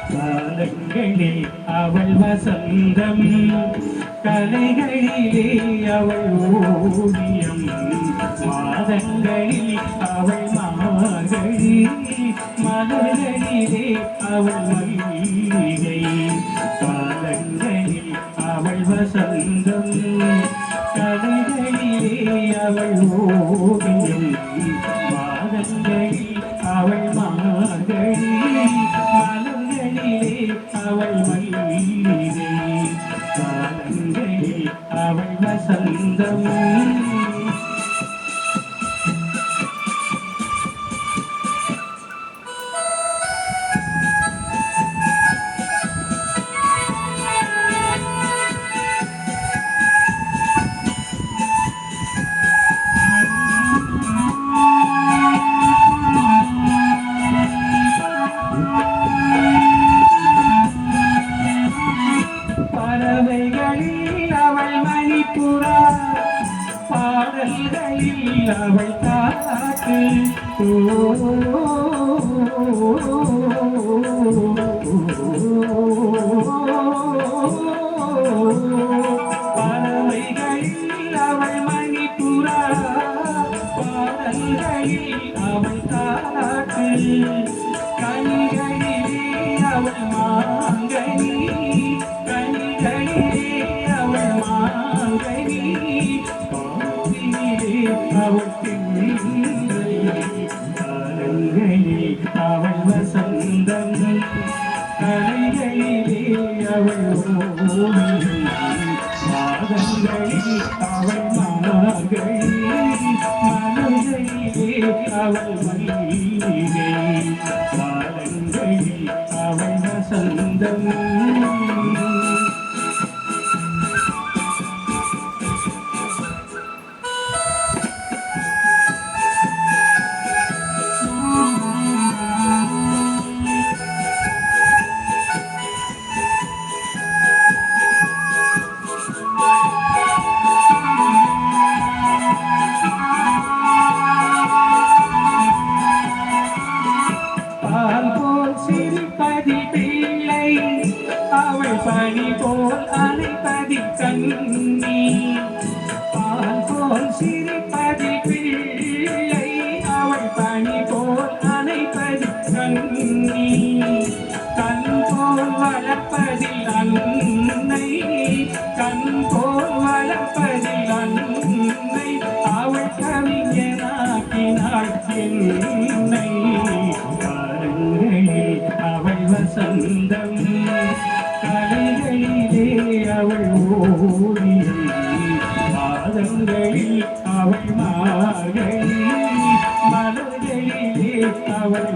காலங்களில் அவள் வசந்தம், கலைகளிலே அவள் ஓவியம், மாதங்களில் அவள் மார்கழி, மலர்களிலே அவள் மல்லிகை. காலங்களில் அவள் வசந்தம், கலைகளிலே அவள் ஓவியம், மாதங்களில் அவள் மார்கழி, அவள் மல்லிகை. காலங்களில் அவள் வசந்தம். பறவைகளில் அவள் மணிப்புறா, பாடல்களில் அவள் காற்று. பறவைகளில் அவள் மணிப்புறா, பாடல்களில் அவள் காற்று. கனிகளிலே அவள் மாங்கனி, அவள் வசந்தம், கலைகளிலே அவள் ஓவியம், மாதங்களில் அவள் மார்கழி, மலர்களிலே அவள் மல்லிகை. காலங்களில் அவள் வசந்தம். அவள் பனி போல் அணைப்பதி கண்ணி, பால் போல் சிரிப்பதி பிள்ளை. அவள் பனி போல் அணைப்பதி கண்ணி, கண் போல் வளர்ப்பதில் அன்னை, கண் போல் வளர்ப்பதில் அன்னை. அவள் கவிஞனாக்கினாள் என்னை. காலங்களில் அவள் வசந்தம், கலைகளிலே அவள் ஓவியம், பாதங்களில் அவள் மார்கழி, மலர்களிலே அவள்